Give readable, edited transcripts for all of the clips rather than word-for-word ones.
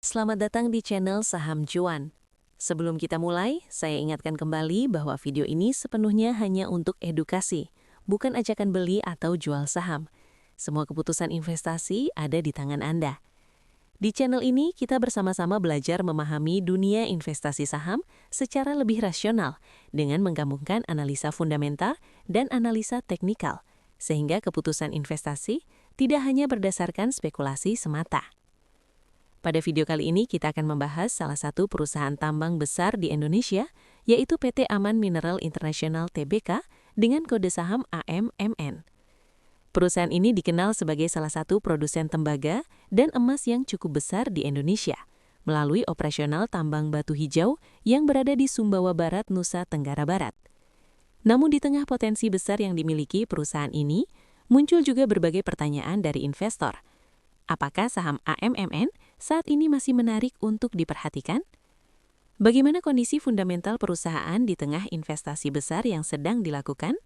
Selamat datang di channel Saham Cuan. Sebelum kita mulai, saya ingatkan kembali bahwa video ini sepenuhnya hanya untuk edukasi, bukan ajakan beli atau jual saham. Semua keputusan investasi ada di tangan Anda. Di channel ini, kita bersama-sama belajar memahami dunia investasi saham secara lebih rasional dengan menggabungkan analisa fundamental dan analisa teknikal, sehingga keputusan investasi tidak hanya berdasarkan spekulasi semata. Pada video kali ini kita akan membahas salah satu perusahaan tambang besar di Indonesia, yaitu PT Aman Mineral International Tbk dengan kode saham AMMN. Perusahaan ini dikenal sebagai salah satu produsen tembaga dan emas yang cukup besar di Indonesia, melalui operasional tambang batu hijau yang berada di Sumbawa Barat, Nusa Tenggara Barat. Namun di tengah potensi besar yang dimiliki perusahaan ini, muncul juga berbagai pertanyaan dari investor. Apakah saham AMMN saat ini masih menarik untuk diperhatikan? Bagaimana kondisi fundamental perusahaan di tengah investasi besar yang sedang dilakukan?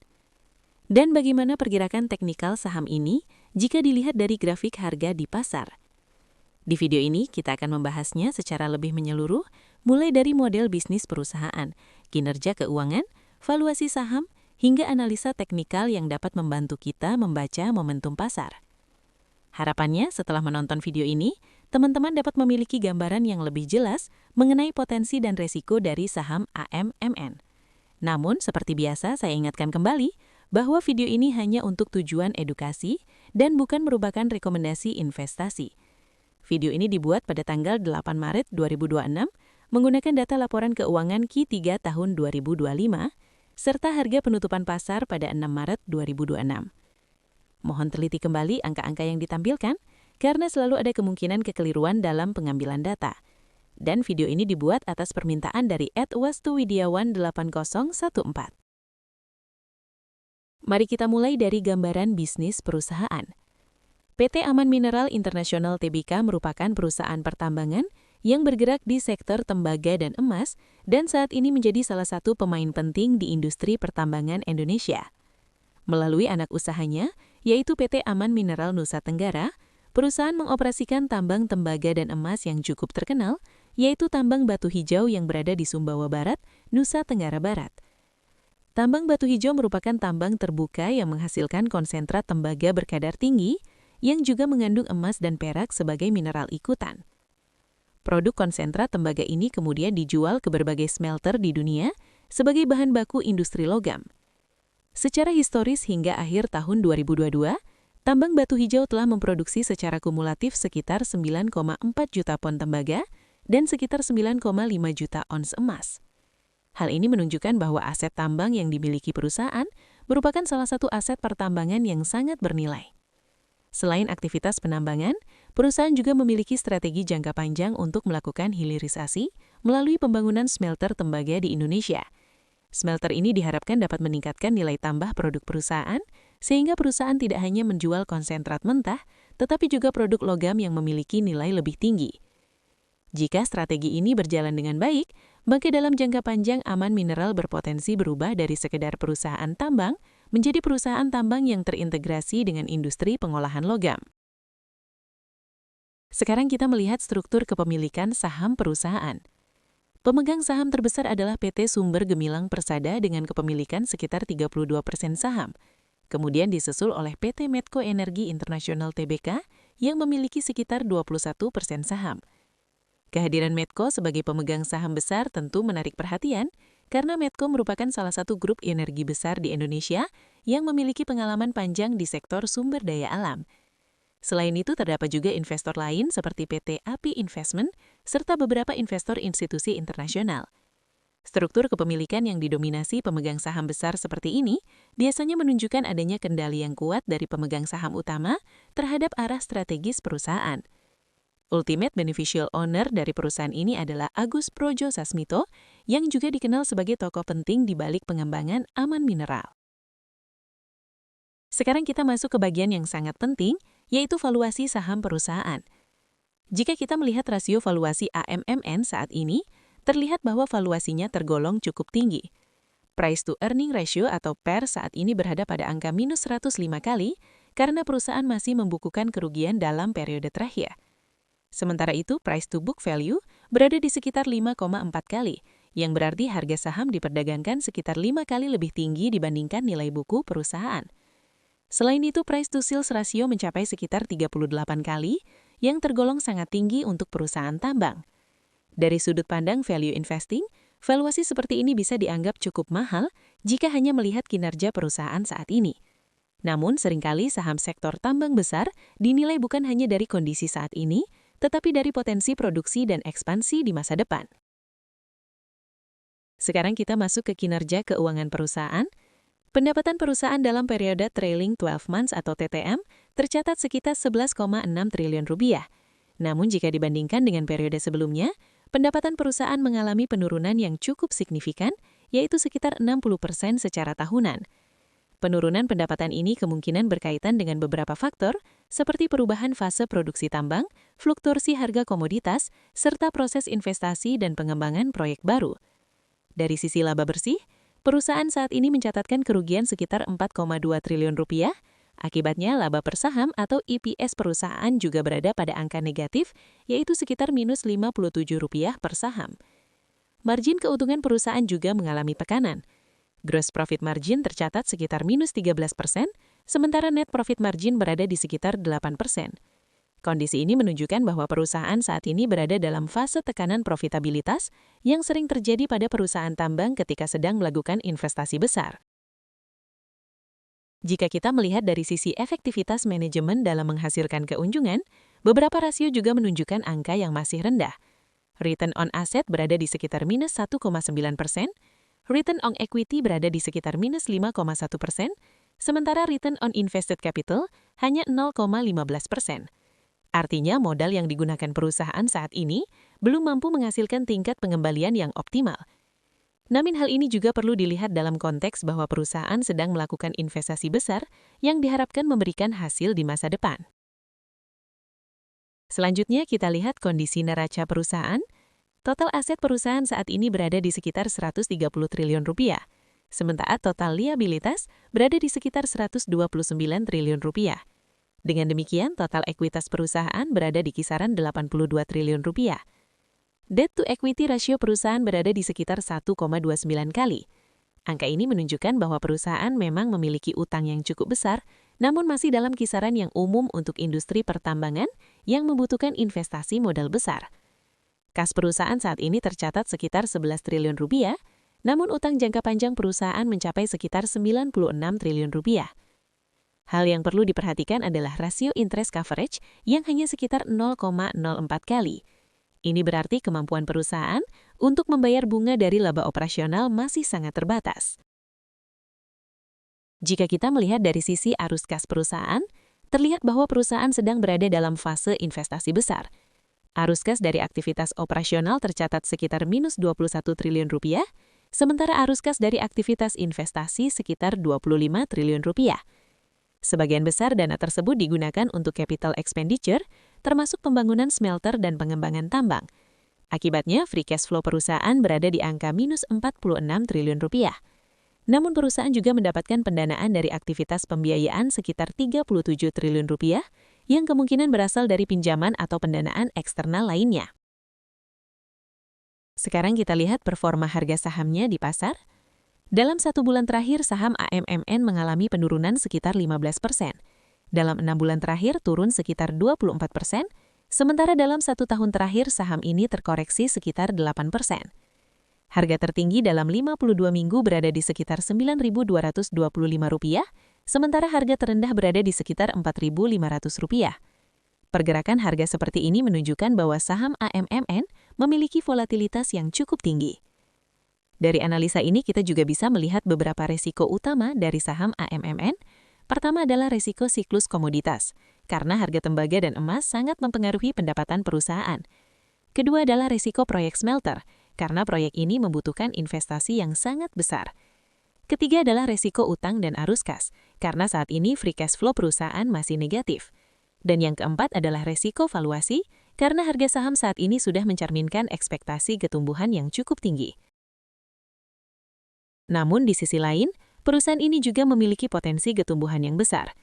Dan bagaimana pergerakan teknikal saham ini jika dilihat dari grafik harga di pasar? Di video ini kita akan membahasnya secara lebih menyeluruh, mulai dari model bisnis perusahaan, kinerja keuangan, valuasi saham, hingga analisa teknikal yang dapat membantu kita membaca momentum pasar. Harapannya setelah menonton video ini, teman-teman dapat memiliki gambaran yang lebih jelas mengenai potensi dan resiko dari saham AMMN. Namun, seperti biasa saya ingatkan kembali bahwa video ini hanya untuk tujuan edukasi dan bukan merupakan rekomendasi investasi. Video ini dibuat pada tanggal 8 Maret 2026 menggunakan data laporan keuangan Q3 tahun 2025 serta harga penutupan pasar pada 6 Maret 2026. Mohon teliti kembali angka-angka yang ditampilkan, karena selalu ada kemungkinan kekeliruan dalam pengambilan data. Dan video ini dibuat atas permintaan dari @wastuwidiawan8014. Mari kita mulai dari gambaran bisnis perusahaan. PT Aman Mineral International Tbk merupakan perusahaan pertambangan yang bergerak di sektor tembaga dan emas, dan saat ini menjadi salah satu pemain penting di industri pertambangan Indonesia. Melalui anak usahanya, yaitu PT Aman Mineral Nusa Tenggara, perusahaan mengoperasikan tambang tembaga dan emas yang cukup terkenal, yaitu tambang batu hijau yang berada di Sumbawa Barat, Nusa Tenggara Barat. Tambang batu hijau merupakan tambang terbuka yang menghasilkan konsentrat tembaga berkadar tinggi, yang juga mengandung emas dan perak sebagai mineral ikutan. Produk konsentrat tembaga ini kemudian dijual ke berbagai smelter di dunia sebagai bahan baku industri logam. Secara historis hingga akhir tahun 2022, tambang batu hijau telah memproduksi secara kumulatif sekitar 9,4 juta pon tembaga dan sekitar 9,5 juta ons emas. Hal ini menunjukkan bahwa aset tambang yang dimiliki perusahaan merupakan salah satu aset pertambangan yang sangat bernilai. Selain aktivitas penambangan, perusahaan juga memiliki strategi jangka panjang untuk melakukan hilirisasi melalui pembangunan smelter tembaga di Indonesia. Smelter ini diharapkan dapat meningkatkan nilai tambah produk perusahaan, sehingga perusahaan tidak hanya menjual konsentrat mentah, tetapi juga produk logam yang memiliki nilai lebih tinggi. Jika strategi ini berjalan dengan baik, maka dalam jangka panjang Aman Mineral berpotensi berubah dari sekedar perusahaan tambang menjadi perusahaan tambang yang terintegrasi dengan industri pengolahan logam. Sekarang kita melihat struktur kepemilikan saham perusahaan. Pemegang saham terbesar adalah PT Sumber Gemilang Persada dengan kepemilikan sekitar 32% saham. Kemudian disusul oleh PT Medco Energi International Tbk yang memiliki sekitar 21% saham. Kehadiran Medco sebagai pemegang saham besar tentu menarik perhatian karena Medco merupakan salah satu grup energi besar di Indonesia yang memiliki pengalaman panjang di sektor sumber daya alam. Selain itu, terdapat juga investor lain seperti PT API Investment, serta beberapa investor institusi internasional. Struktur kepemilikan yang didominasi pemegang saham besar seperti ini biasanya menunjukkan adanya kendali yang kuat dari pemegang saham utama terhadap arah strategis perusahaan. Ultimate beneficial owner dari perusahaan ini adalah Agus Projo Sasmito, yang juga dikenal sebagai tokoh penting di balik pengembangan Aman Mineral. Sekarang kita masuk ke bagian yang sangat penting, yaitu valuasi saham perusahaan. Jika kita melihat rasio valuasi AMMN saat ini, terlihat bahwa valuasinya tergolong cukup tinggi. Price to earning ratio atau PER saat ini berada pada angka minus 105 kali karena perusahaan masih membukukan kerugian dalam periode terakhir. Sementara itu, price to book value berada di sekitar 5,4 kali, yang berarti harga saham diperdagangkan sekitar 5 kali lebih tinggi dibandingkan nilai buku perusahaan. Selain itu, price to sales ratio mencapai sekitar 38 kali, yang tergolong sangat tinggi untuk perusahaan tambang. Dari sudut pandang value investing, valuasi seperti ini bisa dianggap cukup mahal jika hanya melihat kinerja perusahaan saat ini. Namun, seringkali saham sektor tambang besar dinilai bukan hanya dari kondisi saat ini, tetapi dari potensi produksi dan ekspansi di masa depan. Sekarang kita masuk ke kinerja keuangan perusahaan. Pendapatan perusahaan dalam periode trailing 12 months atau TTM tercatat sekitar 11,6 triliun rupiah. Namun jika dibandingkan dengan periode sebelumnya, pendapatan perusahaan mengalami penurunan yang cukup signifikan, yaitu sekitar 60% secara tahunan. Penurunan pendapatan ini kemungkinan berkaitan dengan beberapa faktor, seperti perubahan fase produksi tambang, fluktuasi harga komoditas, serta proses investasi dan pengembangan proyek baru. Dari sisi laba bersih, perusahaan saat ini mencatatkan kerugian sekitar 4,2 triliun rupiah. Akibatnya, laba per saham atau EPS perusahaan juga berada pada angka negatif, yaitu sekitar minus Rp57 per saham. Margin keuntungan perusahaan juga mengalami tekanan. Gross profit margin tercatat sekitar minus 13%, sementara net profit margin berada di sekitar 8%. Kondisi ini menunjukkan bahwa perusahaan saat ini berada dalam fase tekanan profitabilitas yang sering terjadi pada perusahaan tambang ketika sedang melakukan investasi besar. Jika kita melihat dari sisi efektivitas manajemen dalam menghasilkan keuntungan, beberapa rasio juga menunjukkan angka yang masih rendah. Return on asset berada di sekitar minus 1,9%, return on equity berada di sekitar minus 5,1%, sementara return on invested capital hanya 0,15%. Artinya modal yang digunakan perusahaan saat ini belum mampu menghasilkan tingkat pengembalian yang optimal. Namun hal ini juga perlu dilihat dalam konteks bahwa perusahaan sedang melakukan investasi besar yang diharapkan memberikan hasil di masa depan. Selanjutnya kita lihat kondisi neraca perusahaan. Total aset perusahaan saat ini berada di sekitar 130 triliun rupiah, sementara total liabilitas berada di sekitar 129 triliun rupiah. Dengan demikian, total ekuitas perusahaan berada di kisaran 82 triliun rupiah. Debt to equity ratio perusahaan berada di sekitar 1,29 kali. Angka ini menunjukkan bahwa perusahaan memang memiliki utang yang cukup besar, namun masih dalam kisaran yang umum untuk industri pertambangan yang membutuhkan investasi modal besar. Kas perusahaan saat ini tercatat sekitar 11 triliun rupiah, namun utang jangka panjang perusahaan mencapai sekitar 96 triliun rupiah. Hal yang perlu diperhatikan adalah rasio interest coverage yang hanya sekitar 0,04 kali. Ini berarti kemampuan perusahaan untuk membayar bunga dari laba operasional masih sangat terbatas. Jika kita melihat dari sisi arus kas perusahaan, terlihat bahwa perusahaan sedang berada dalam fase investasi besar. Arus kas dari aktivitas operasional tercatat sekitar minus 21 triliun rupiah, sementara arus kas dari aktivitas investasi sekitar 25 triliun rupiah. Sebagian besar dana tersebut digunakan untuk capital expenditure, termasuk pembangunan smelter dan pengembangan tambang. Akibatnya, free cash flow perusahaan berada di angka minus 46 triliun rupiah. Namun perusahaan juga mendapatkan pendanaan dari aktivitas pembiayaan sekitar 37 triliun rupiah, yang kemungkinan berasal dari pinjaman atau pendanaan eksternal lainnya. Sekarang kita lihat performa harga sahamnya di pasar. Dalam 1 bulan terakhir, saham AMMN mengalami penurunan sekitar 15%. Dalam 6 bulan terakhir, turun sekitar 24%, sementara dalam 1 tahun terakhir, saham ini terkoreksi sekitar 8%. Harga tertinggi dalam 52 minggu berada di sekitar Rp9.225, sementara harga terendah berada di sekitar Rp4.500. Pergerakan harga seperti ini menunjukkan bahwa saham AMMN memiliki volatilitas yang cukup tinggi. Dari analisa ini kita juga bisa melihat beberapa resiko utama dari saham AMMN. Pertama adalah resiko siklus komoditas, karena harga tembaga dan emas sangat mempengaruhi pendapatan perusahaan. Kedua adalah resiko proyek smelter, karena proyek ini membutuhkan investasi yang sangat besar. Ketiga adalah resiko utang dan arus kas, karena saat ini free cash flow perusahaan masih negatif. Dan yang keempat adalah resiko valuasi, karena harga saham saat ini sudah mencerminkan ekspektasi ketumbuhan yang cukup tinggi. Namun di sisi lain, perusahaan ini juga memiliki potensi ketumbuhan yang besar.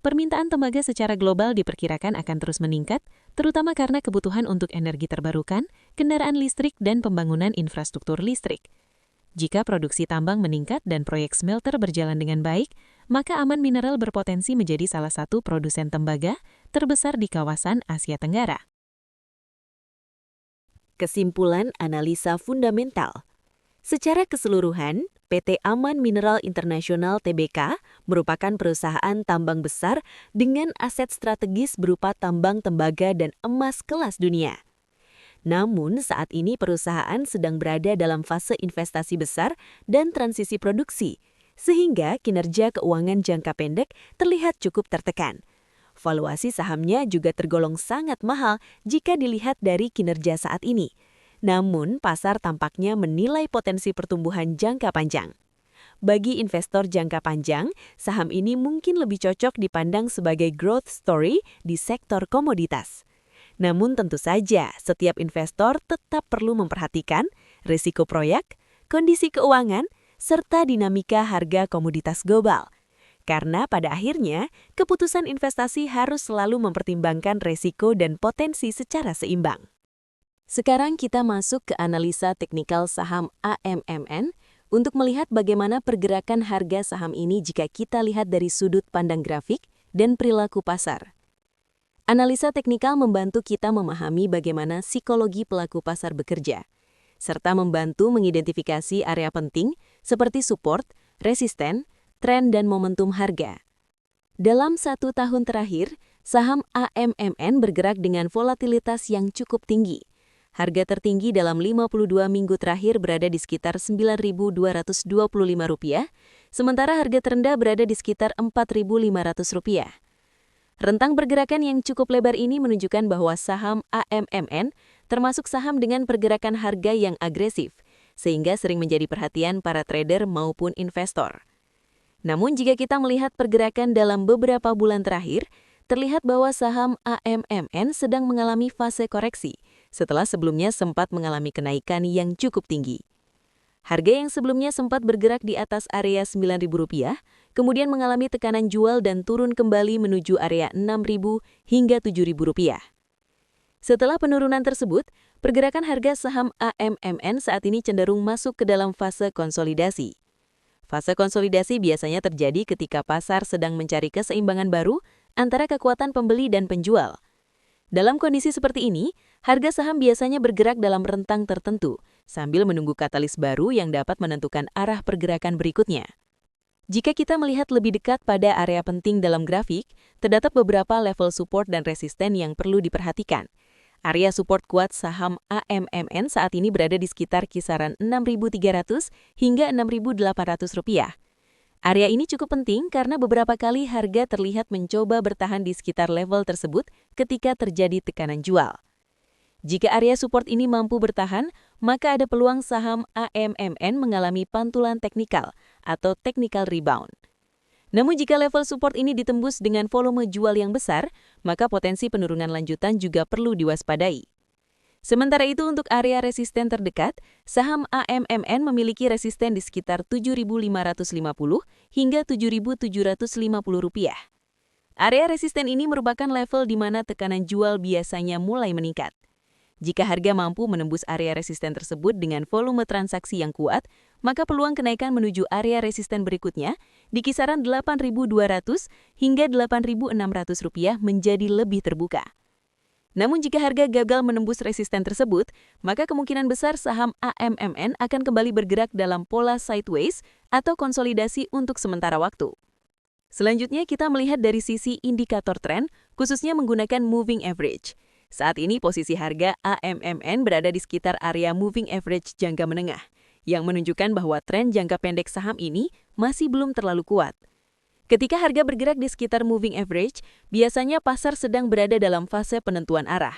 Permintaan tembaga secara global diperkirakan akan terus meningkat, terutama karena kebutuhan untuk energi terbarukan, kendaraan listrik, dan pembangunan infrastruktur listrik. Jika produksi tambang meningkat dan proyek smelter berjalan dengan baik, maka Aman Mineral berpotensi menjadi salah satu produsen tembaga terbesar di kawasan Asia Tenggara. Kesimpulan analisa fundamental. Secara keseluruhan, PT Aman Mineral International Tbk merupakan perusahaan tambang besar dengan aset strategis berupa tambang tembaga dan emas kelas dunia. Namun, saat ini perusahaan sedang berada dalam fase investasi besar dan transisi produksi, sehingga kinerja keuangan jangka pendek terlihat cukup tertekan. Valuasi sahamnya juga tergolong sangat mahal jika dilihat dari kinerja saat ini. Namun, pasar tampaknya menilai potensi pertumbuhan jangka panjang. Bagi investor jangka panjang, saham ini mungkin lebih cocok dipandang sebagai growth story di sektor komoditas. Namun tentu saja, setiap investor tetap perlu memperhatikan risiko proyek, kondisi keuangan, serta dinamika harga komoditas global. Karena pada akhirnya, keputusan investasi harus selalu mempertimbangkan risiko dan potensi secara seimbang. Sekarang kita masuk ke analisa teknikal saham AMMN untuk melihat bagaimana pergerakan harga saham ini jika kita lihat dari sudut pandang grafik dan perilaku pasar. Analisa teknikal membantu kita memahami bagaimana psikologi pelaku pasar bekerja, serta membantu mengidentifikasi area penting seperti support, resisten, tren, dan momentum harga. Dalam 1 tahun terakhir, saham AMMN bergerak dengan volatilitas yang cukup tinggi. Harga tertinggi dalam 52 minggu terakhir berada di sekitar Rp9.225, sementara harga terendah berada di sekitar Rp4.500. Rentang pergerakan yang cukup lebar ini menunjukkan bahwa saham AMMN termasuk saham dengan pergerakan harga yang agresif, sehingga sering menjadi perhatian para trader maupun investor. Namun jika kita melihat pergerakan dalam beberapa bulan terakhir, terlihat bahwa saham AMMN sedang mengalami fase koreksi, setelah sebelumnya sempat mengalami kenaikan yang cukup tinggi. Harga yang sebelumnya sempat bergerak di atas area Rp9.000, kemudian mengalami tekanan jual dan turun kembali menuju area Rp6.000 hingga Rp7.000. Setelah penurunan tersebut, pergerakan harga saham AMMN saat ini cenderung masuk ke dalam fase konsolidasi. Fase konsolidasi biasanya terjadi ketika pasar sedang mencari keseimbangan baru antara kekuatan pembeli dan penjual. Dalam kondisi seperti ini, harga saham biasanya bergerak dalam rentang tertentu, sambil menunggu katalis baru yang dapat menentukan arah pergerakan berikutnya. Jika kita melihat lebih dekat pada area penting dalam grafik, terdapat beberapa level support dan resisten yang perlu diperhatikan. Area support kuat saham AMMN saat ini berada di sekitar kisaran Rp6.300 hingga Rp6.800. Area ini cukup penting karena beberapa kali harga terlihat mencoba bertahan di sekitar level tersebut ketika terjadi tekanan jual. Jika area support ini mampu bertahan, maka ada peluang saham AMMN mengalami pantulan teknikal atau technical rebound. Namun jika level support ini ditembus dengan volume jual yang besar, maka potensi penurunan lanjutan juga perlu diwaspadai. Sementara itu untuk area resisten terdekat, saham AMMN memiliki resisten di sekitar Rp7.550 hingga Rp7.750. Area resisten ini merupakan level di mana tekanan jual biasanya mulai meningkat. Jika harga mampu menembus area resisten tersebut dengan volume transaksi yang kuat, maka peluang kenaikan menuju area resisten berikutnya di kisaran Rp8.200 hingga Rp8.600 menjadi lebih terbuka. Namun jika harga gagal menembus resisten tersebut, maka kemungkinan besar saham AMMN akan kembali bergerak dalam pola sideways atau konsolidasi untuk sementara waktu. Selanjutnya kita melihat dari sisi indikator tren, khususnya menggunakan moving average. Saat ini posisi harga AMMN berada di sekitar area moving average jangka menengah, yang menunjukkan bahwa tren jangka pendek saham ini masih belum terlalu kuat. Ketika harga bergerak di sekitar moving average, biasanya pasar sedang berada dalam fase penentuan arah.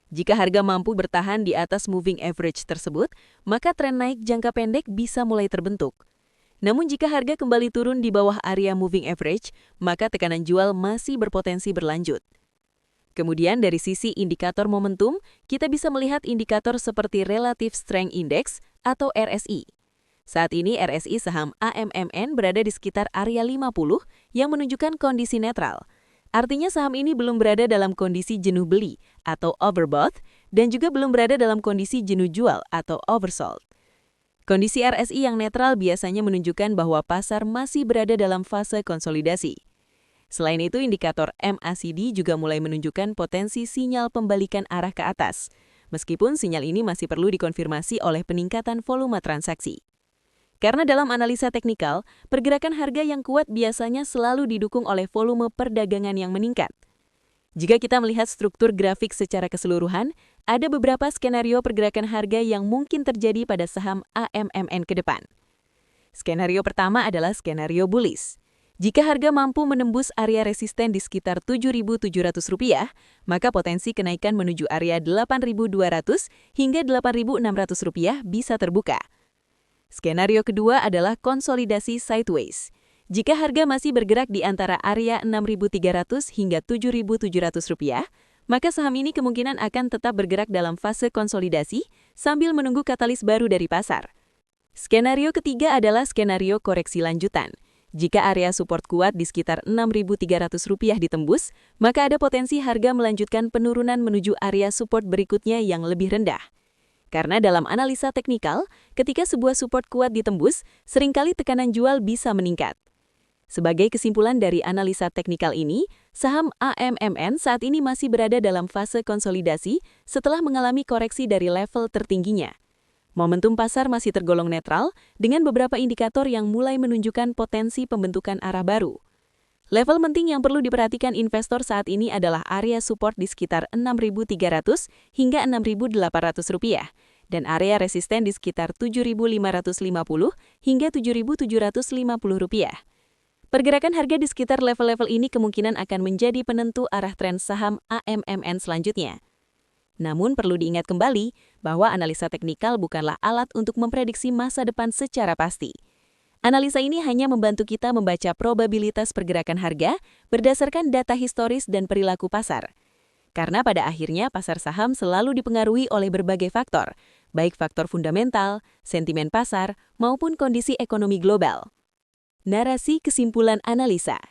Jika harga mampu bertahan di atas moving average tersebut, maka tren naik jangka pendek bisa mulai terbentuk. Namun jika harga kembali turun di bawah area moving average, maka tekanan jual masih berpotensi berlanjut. Kemudian dari sisi indikator momentum, kita bisa melihat indikator seperti Relative Strength Index atau RSI. Saat ini RSI saham AMMN berada di sekitar area 50 yang menunjukkan kondisi netral. Artinya saham ini belum berada dalam kondisi jenuh beli atau overbought dan juga belum berada dalam kondisi jenuh jual atau oversold. Kondisi RSI yang netral biasanya menunjukkan bahwa pasar masih berada dalam fase konsolidasi. Selain itu, indikator MACD juga mulai menunjukkan potensi sinyal pembalikan arah ke atas, meskipun sinyal ini masih perlu dikonfirmasi oleh peningkatan volume transaksi. Karena dalam analisa teknikal, pergerakan harga yang kuat biasanya selalu didukung oleh volume perdagangan yang meningkat. Jika kita melihat struktur grafik secara keseluruhan, ada beberapa skenario pergerakan harga yang mungkin terjadi pada saham AMMN ke depan. Skenario pertama adalah skenario bullish. Jika harga mampu menembus area resisten di sekitar Rp7.700, maka potensi kenaikan menuju area Rp8.200 hingga Rp8.600 bisa terbuka. Skenario kedua adalah konsolidasi sideways. Jika harga masih bergerak di antara area Rp6.300 hingga Rp7.700, maka saham ini kemungkinan akan tetap bergerak dalam fase konsolidasi sambil menunggu katalis baru dari pasar. Skenario ketiga adalah skenario koreksi lanjutan. Jika area support kuat di sekitar Rp6.300 ditembus, maka ada potensi harga melanjutkan penurunan menuju area support berikutnya yang lebih rendah. Karena dalam analisa teknikal, ketika sebuah support kuat ditembus, seringkali tekanan jual bisa meningkat. Sebagai kesimpulan dari analisa teknikal ini, saham AMMN saat ini masih berada dalam fase konsolidasi setelah mengalami koreksi dari level tertingginya. Momentum pasar masih tergolong netral dengan beberapa indikator yang mulai menunjukkan potensi pembentukan arah baru. Level penting yang perlu diperhatikan investor saat ini adalah area support di sekitar Rp6.300 hingga Rp6.800 dan area resisten di sekitar Rp7.550 hingga Rp7.750. Pergerakan harga di sekitar level-level ini kemungkinan akan menjadi penentu arah tren saham AMMN selanjutnya. Namun perlu diingat kembali bahwa analisa teknikal bukanlah alat untuk memprediksi masa depan secara pasti. Analisa ini hanya membantu kita membaca probabilitas pergerakan harga berdasarkan data historis dan perilaku pasar. Karena pada akhirnya pasar saham selalu dipengaruhi oleh berbagai faktor, baik faktor fundamental, sentimen pasar, maupun kondisi ekonomi global. Narasi kesimpulan analisa.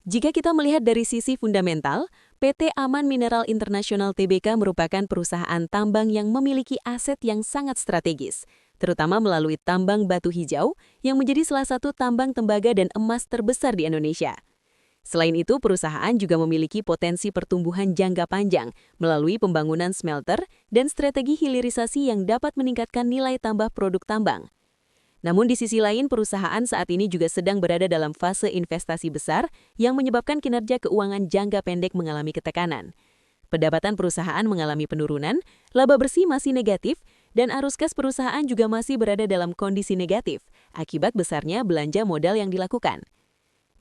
Jika kita melihat dari sisi fundamental, PT Aman Mineral International Tbk merupakan perusahaan tambang yang memiliki aset yang sangat strategis, terutama melalui tambang batu hijau yang menjadi salah satu tambang tembaga dan emas terbesar di Indonesia. Selain itu, perusahaan juga memiliki potensi pertumbuhan jangka panjang melalui pembangunan smelter dan strategi hilirisasi yang dapat meningkatkan nilai tambah produk tambang. Namun di sisi lain, perusahaan saat ini juga sedang berada dalam fase investasi besar yang menyebabkan kinerja keuangan jangka pendek mengalami ketekanan. Pendapatan perusahaan mengalami penurunan, laba bersih masih negatif, dan arus kas perusahaan juga masih berada dalam kondisi negatif akibat besarnya belanja modal yang dilakukan.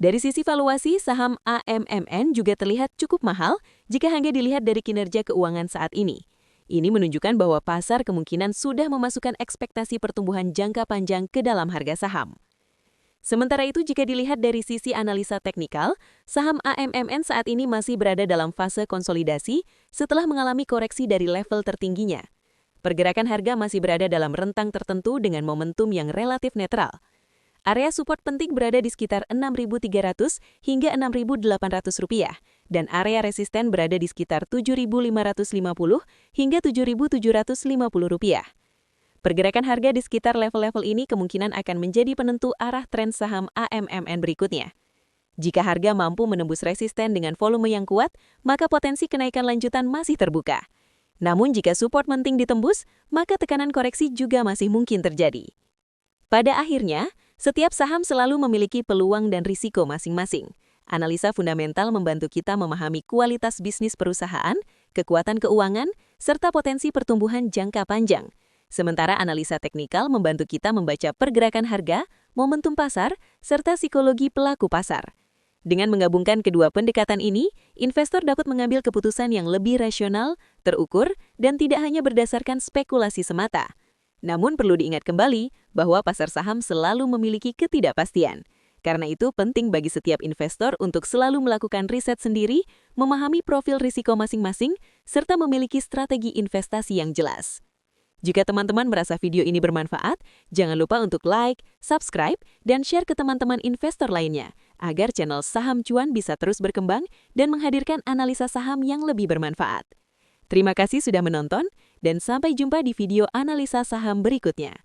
Dari sisi valuasi, saham AMMN juga terlihat cukup mahal jika hanya dilihat dari kinerja keuangan saat ini. Ini menunjukkan bahwa pasar kemungkinan sudah memasukkan ekspektasi pertumbuhan jangka panjang ke dalam harga saham. Sementara itu, jika dilihat dari sisi analisa teknikal, saham AMMN saat ini masih berada dalam fase konsolidasi setelah mengalami koreksi dari level tertingginya. Pergerakan harga masih berada dalam rentang tertentu dengan momentum yang relatif netral. Area support penting berada di sekitar Rp6.300 hingga Rp6.800 dan area resisten berada di sekitar Rp7.550 hingga Rp7.750. Pergerakan harga di sekitar level-level ini kemungkinan akan menjadi penentu arah tren saham AMMN berikutnya. Jika harga mampu menembus resisten dengan volume yang kuat, maka potensi kenaikan lanjutan masih terbuka. Namun jika support penting ditembus, maka tekanan koreksi juga masih mungkin terjadi. Pada akhirnya, setiap saham selalu memiliki peluang dan risiko masing-masing. Analisa fundamental membantu kita memahami kualitas bisnis perusahaan, kekuatan keuangan, serta potensi pertumbuhan jangka panjang. Sementara analisa teknikal membantu kita membaca pergerakan harga, momentum pasar, serta psikologi pelaku pasar. Dengan menggabungkan kedua pendekatan ini, investor dapat mengambil keputusan yang lebih rasional, terukur, dan tidak hanya berdasarkan spekulasi semata. Namun perlu diingat kembali bahwa pasar saham selalu memiliki ketidakpastian. Karena itu penting bagi setiap investor untuk selalu melakukan riset sendiri, memahami profil risiko masing-masing, serta memiliki strategi investasi yang jelas. Jika teman-teman merasa video ini bermanfaat, jangan lupa untuk like, subscribe, dan share ke teman-teman investor lainnya, agar channel Saham Cuan bisa terus berkembang dan menghadirkan analisa saham yang lebih bermanfaat. Terima kasih sudah menonton, dan sampai jumpa di video analisa saham berikutnya.